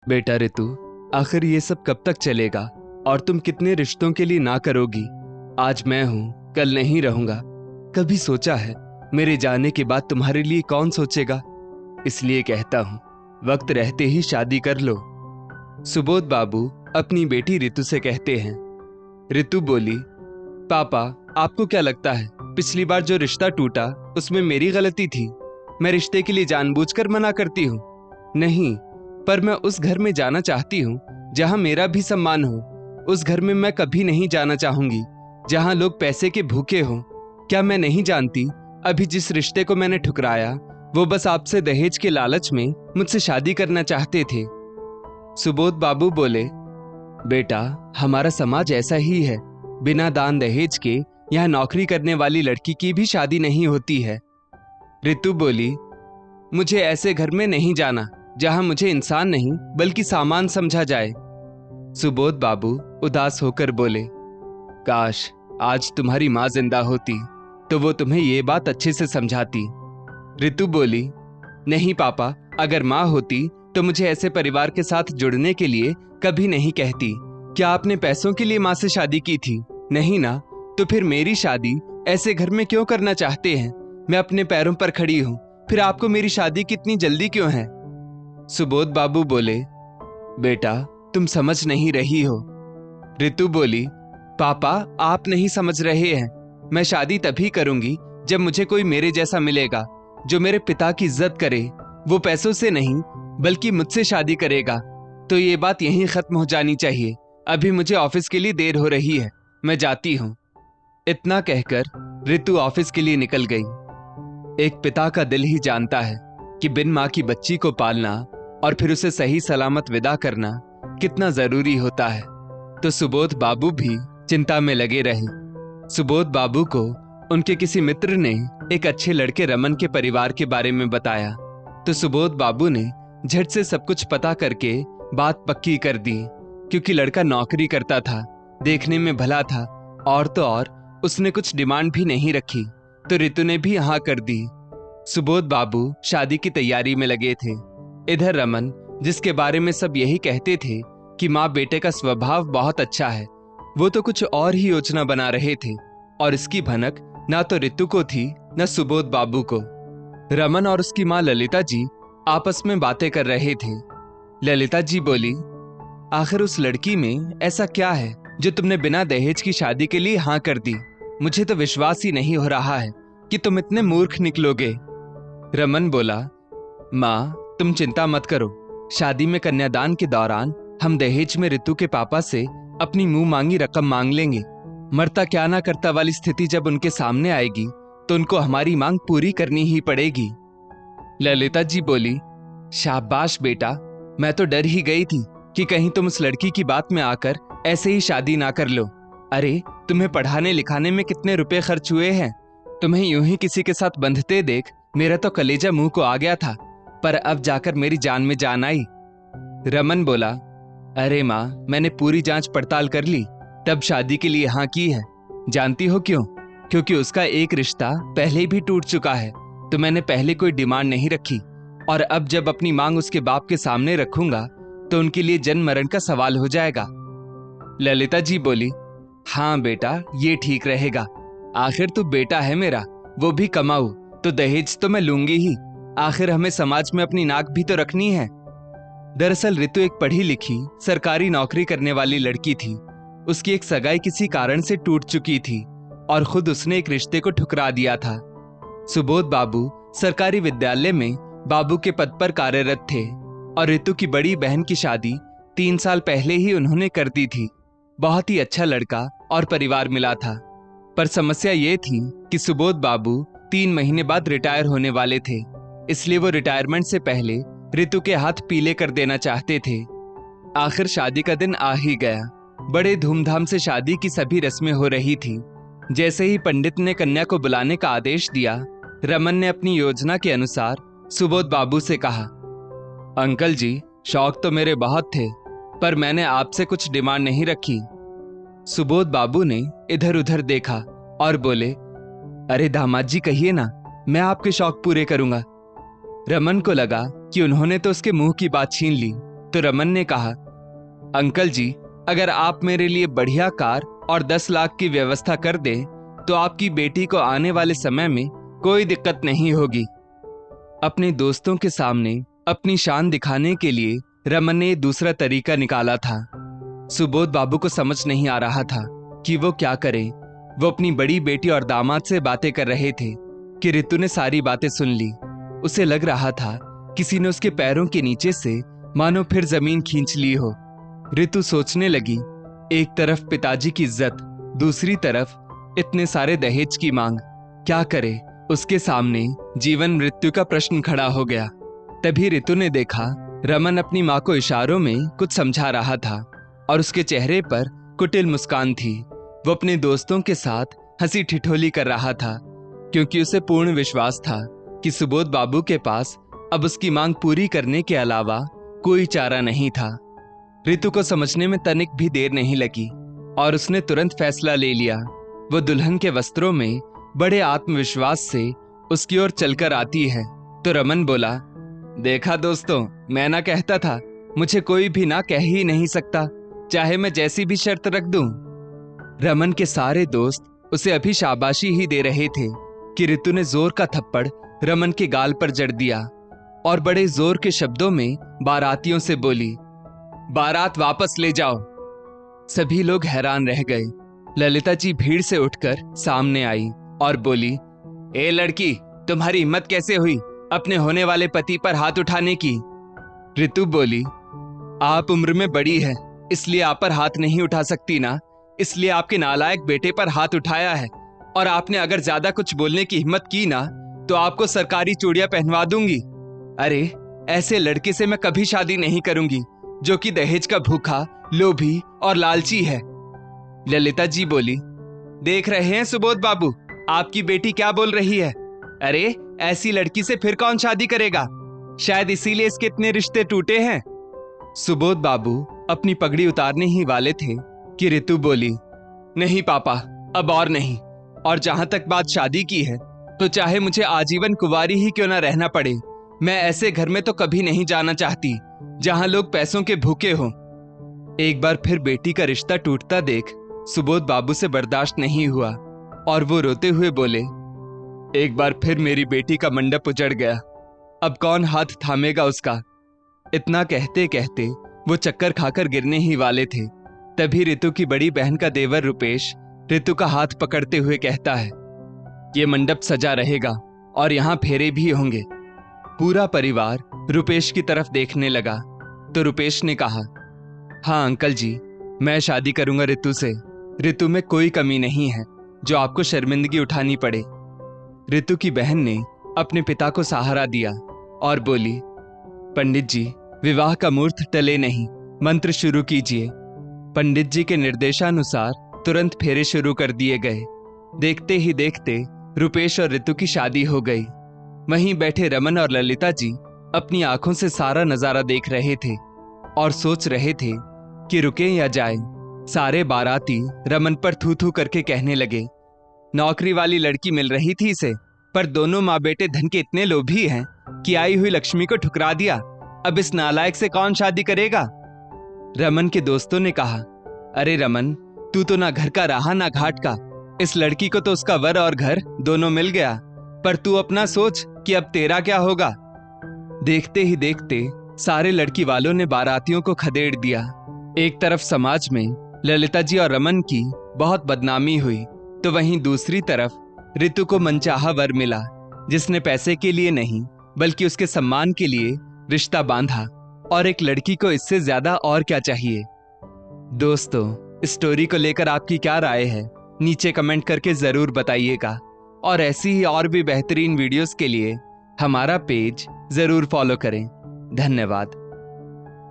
बेटा ऋतु, आखिर ये सब कब तक चलेगा और तुम कितने रिश्तों के लिए ना करोगी? आज मैं हूं, कल नहीं रहूंगा। कभी सोचा है मेरे जाने के बाद तुम्हारे लिए कौन सोचेगा? इसलिए कहता हूं, वक्त रहते ही शादी कर लो। सुबोध बाबू अपनी बेटी ऋतु से कहते हैं। ऋतु बोली, पापा, आपको क्या लगता है पिछली बार जो रिश्ता टूटा उसमें मेरी गलती थी? मैं रिश्ते के लिए जानबूझकर मना करती हूँ? नहीं, पर मैं उस घर में जाना चाहती हूँ जहां मेरा भी सम्मान हो। उस घर में मैं कभी नहीं जाना चाहूंगी जहां लोग पैसे के भूखे हों। क्या मैं नहीं जानती अभी जिस रिश्ते को मैंने ठुकराया वो बस आपसे दहेज के लालच में मुझसे शादी करना चाहते थे। सुबोध बाबू बोले, बेटा, हमारा समाज ऐसा ही है। बिना दान दहेज के यहाँ नौकरी करने वाली लड़की की भी शादी नहीं होती है। ऋतु बोली, मुझे ऐसे घर में नहीं जाना जहां मुझे इंसान नहीं बल्कि सामान समझा जाए। सुबोध बाबू उदास होकर बोले, काश आज तुम्हारी माँ जिंदा होती तो वो तुम्हें ये बात अच्छे से समझाती। ऋतु बोली, नहीं पापा, अगर माँ होती तो मुझे ऐसे परिवार के साथ जुड़ने के लिए कभी नहीं कहती। क्या आपने पैसों के लिए माँ से शादी की थी? नहीं ना, तो फिर मेरी शादी ऐसे घर में क्यों करना चाहते हैं? मैं अपने पैरों पर खड़ी हूँ, फिर आपको मेरी शादी कितनी जल्दी क्यों है? सुबोध बाबू बोले, बेटा, तुम समझ नहीं रही हो। ऋतु बोली, पापा, आप नहीं समझ रहे हैं। मैं शादी तभी करूंगी जब मुझे कोई मेरे जैसा मिलेगा जो मेरे पिता की इज्जत करे। वो पैसों से नहीं बल्कि मुझसे शादी करेगा। तो ये बात यहीं खत्म हो जानी चाहिए। अभी मुझे ऑफिस के लिए देर हो रही है, मैं जाती हूँ। इतना कहकर ऋतु ऑफिस के लिए निकल गई। एक पिता का दिल ही जानता है कि बिन माँ की बच्ची को पालना और फिर उसे सही सलामत विदा करना कितना जरूरी होता है। तो सुबोध बाबू भी चिंता में लगे रहे। सुबोध बाबू को उनके किसी मित्र ने एक अच्छे लड़के रमन के परिवार के बारे में बताया। तो सुबोध बाबू ने झट से सब कुछ पता करके बात पक्की कर दी। क्योंकि लड़का नौकरी करता था, देखने में भला था, और तो और उसने कुछ डिमांड भी नहीं रखी, तो ऋतु ने भी हाँ कर दी। सुबोध बाबू शादी की तैयारी में लगे थे। इधर रमन, जिसके बारे में सब यही कहते थे कि माँ बेटे का स्वभाव बहुत अच्छा है, वो तो कुछ और ही योजना बना रहे थे। और इसकी भनक ना तो ऋतु को थी न सुबोध बाबू को। रमन और उसकी माँ ललिता जी आपस में बातें कर रहे थे। ललिता जी बोली, आखिर उस लड़की में ऐसा क्या है जो तुमने बिना दहेज की शादी के लिए हाँ कर दी? मुझे तो विश्वास ही नहीं हो रहा है कि तुम इतने मूर्ख निकलोगे। रमन बोला, माँ, तुम चिंता मत करो। शादी में कन्यादान के दौरान हम दहेज में ऋतु के पापा से अपनी मुंह मांगी रकम मांग लेंगे। मरता क्या ना करता वाली स्थिति जब उनके सामने आएगी तो उनको हमारी मांग पूरी करनी ही पड़ेगी। ललिता जी बोली, शाबाश बेटा, मैं तो डर ही गई थी कि कहीं तुम उस लड़की की बात में आकर ऐसे ही शादी ना कर लो। अरे, तुम्हें पढ़ाने लिखाने में कितने रुपए खर्च हुए हैं। तुम्हें यूं ही किसी के साथ बंधते देख मेरा तो कलेजा मुंह को आ गया था, पर अब जाकर मेरी जान में जान आई। रमन बोला, अरे माँ, मैंने पूरी जांच पड़ताल कर ली, तब शादी के लिए हाँ की है। जानती हो क्यों? क्योंकि उसका एक रिश्ता पहले भी टूट चुका है, तो मैंने पहले कोई डिमांड नहीं रखी। और अब जब अपनी मांग उसके बाप के सामने रखूंगा तो उनके लिए जन्म मरण का सवाल हो जाएगा। ललिता जी बोली, हाँ बेटा, ये ठीक रहेगा। आखिर तू बेटा है मेरा, वो भी कमाऊ, तो दहेज तो मैं लूंगी ही। आखिर हमें समाज में अपनी नाक भी तो रखनी है। दरअसल ऋतु एक पढ़ी लिखी सरकारी नौकरी करने वाली लड़की थी। उसकी एक सगाई किसी कारण से टूट चुकी थी और खुद उसने एक रिश्ते को ठुकरा दिया था। सुबोध बाबू सरकारी विद्यालय में बाबू के पद पर कार्यरत थे और ऋतु की बड़ी बहन की शादी 3 साल पहले ही उन्होंने कर दी थी। बहुत ही अच्छा लड़का और परिवार मिला था, पर समस्या ये थी कि सुबोध बाबू 3 महीने बाद रिटायर होने वाले थे। इसलिए वो रिटायरमेंट से पहले ऋतु के हाथ पीले कर देना चाहते थे। आखिर शादी का दिन आ ही गया। बड़े धूमधाम से शादी की सभी रस्में हो रही थी। जैसे ही पंडित ने कन्या को बुलाने का आदेश दिया, रमन ने अपनी योजना के अनुसार सुबोध बाबू से कहा, अंकल जी, शौक तो मेरे बहुत थे, पर मैंने आपसे कुछ डिमांड नहीं रखी। सुबोध बाबू ने इधर उधर देखा और बोले, अरे दामाद जी, कहिए ना, मैं आपके शौक पूरे करूंगा। रमन को लगा कि उन्होंने तो उसके मुंह की बात छीन ली, तो रमन ने कहा, अंकल जी, अगर आप मेरे लिए बढ़िया कार और 10 लाख की व्यवस्था कर दें तो आपकी बेटी को आने वाले समय में कोई दिक्कत नहीं होगी। अपने दोस्तों के सामने अपनी शान दिखाने के लिए रमन ने दूसरा तरीका निकाला था। सुबोध बाबू को समझ नहीं आ रहा था कि वो क्या करे। वो अपनी बड़ी बेटी और दामाद से बातें कर रहे थे कि रितु ने सारी बातें सुन ली। उसे लग रहा था किसी ने उसके पैरों के नीचे से मानो फिर जमीन खींच ली हो। रितु सोचने लगी, एक तरफ पिताजी की इज्जत, दूसरी तरफ इतने सारे दहेज की मांग, क्या करे। उसके सामने जीवन मृत्यु का प्रश्न खड़ा हो गया। तभी रितु ने देखा रमन अपनी माँ को इशारों में कुछ समझा रहा था और उसके चेहरे पर कुटिल मुस्कान थी। वो अपने दोस्तों के साथ हंसी ठिठोली कर रहा था क्योंकि उसे पूर्ण विश्वास था कि सुबोध बाबू के पास अब उसकी मांग पूरी करने के अलावा कोई चारा नहीं था। रितु को समझने में तनिक भी देर नहीं लगी और उसने तुरंत फैसला ले लिया। वो दुल्हन के वस्त्रों में बड़े आत्मविश्वास से उसकी ओर चलकर आती है तो रमन बोला, देखा दोस्तों, मैं ना कहता था, मुझे कोई भी ना कह ही नहीं सकता, चाहे मैं जैसी भी शर्त रख दूं। रमन के सारे दोस्त उसे अभी शाबाशी ही दे रहे थे कि रितु ने जोर का थप्पड़ रमन के गाल पर जड़ दिया और बड़े जोर के शब्दों में बारातियों से बोली, बारात वापस ले जाओ। सभी लोग हैरान रह गए। ललिता जी भीड़ से उठकर सामने आई और बोली, ए लड़की, तुम्हारी हिम्मत कैसे हुई अपने होने वाले पति पर हाथ उठाने की। रितु बोली, आप उम्र में बड़ी है इसलिए आप पर हाथ नहीं उठा सकती ना, इसलिए आपके नालायक बेटे पर हाथ उठाया है और आपने अगर ज्यादा कुछ बोलने की हिम्मत की ना तो आपको सरकारी चूड़ियां पहनवा दूंगी। अरे ऐसे लड़के से मैं कभी शादी नहीं करूंगी जो कि दहेज का भूखा, लोभी और लालची है। ललिता जी बोली, देख रहे हैं सुबोध बाबू, आपकी बेटी क्या बोल रही है। अरे ऐसी लड़की से फिर कौन शादी करेगा, शायद इसीलिए इसके इतने रिश्ते टूटे हैं। सुबोध बाबू अपनी पगड़ी उतारने ही वाले थे कि रितु बोली, नहीं पापा, अब और नहीं, और जहां तक बात शादी की है तो चाहे मुझे आजीवन कुंवारी ही क्यों ना रहना पड़े, मैं ऐसे घर में तो कभी नहीं जाना चाहती जहां लोग पैसों के भूखे हों। एक बार फिर बेटी का रिश्ता टूटता देख सुबोध बाबू से बर्दाश्त नहीं हुआ और वो रोते हुए बोले, एक बार फिर मेरी बेटी का मंडप उजड़ गया, अब कौन हाथ थामेगा उसका। इतना कहते कहते वो चक्कर खाकर गिरने ही वाले थे। तभी रितु की बड़ी बहन का देवर रुपेश रितु का हाथ पकड़ते हुए कहता है, ये मंडप सजा रहेगा और यहाँ फेरे भी होंगे। पूरा परिवार रुपेश की तरफ देखने लगा तो रुपेश ने कहा, हाँ अंकल जी, मैं शादी करूंगा रितु से। रितु में कोई कमी नहीं है जो आपको शर्मिंदगी उठानी पड़े। रितु की बहन ने अपने पिता को सहारा दिया और बोली, पंडित जी, विवाह का मुहूर्त टले नहीं, मंत्र शुरू कीजिए। पंडित जी के निर्देशानुसार तुरंत फेरे शुरू कर दिए गए। देखते ही देखते रुपेश और रितु की शादी हो गई। वहीं बैठे रमन और ललिता जी अपनी आंखों से सारा नजारा देख रहे थे और सोच रहे थे कि रुके या जाएं। सारे बाराती रमन पर थू थू करके कहने लगे, नौकरी वाली लड़की मिल रही थी इसे, पर दोनों माँ बेटे धन के इतने लोभी हैं कि आई हुई लक्ष्मी को ठुकरा दिया, अब इस नालायक से कौन शादी करेगा। रमन के दोस्तों ने कहा, अरे रमन, तू तो ना घर का रहा ना घाट का, इस लड़की को तो उसका वर और घर दोनों मिल गया, पर तू अपना सोच कि अब तेरा क्या होगा। देखते ही देखते सारे लड़की वालों ने बारातियों को खदेड़ दिया। एक तरफ समाज में ललिता जी और रमन की बहुत बदनामी हुई तो वहीं दूसरी तरफ रितु को मनचाहा वर मिला, जिसने पैसे के लिए नहीं बल्कि उसके सम्मान के लिए रिश्ता बांधा। और एक लड़की को इससे ज्यादा और क्या चाहिए। दोस्तों, इस स्टोरी को लेकर आपकी क्या राय है, नीचे कमेंट करके जरूर बताइएगा और ऐसी ही और भी बेहतरीन वीडियोस के लिए हमारा पेज जरूर फॉलो करें। धन्यवाद।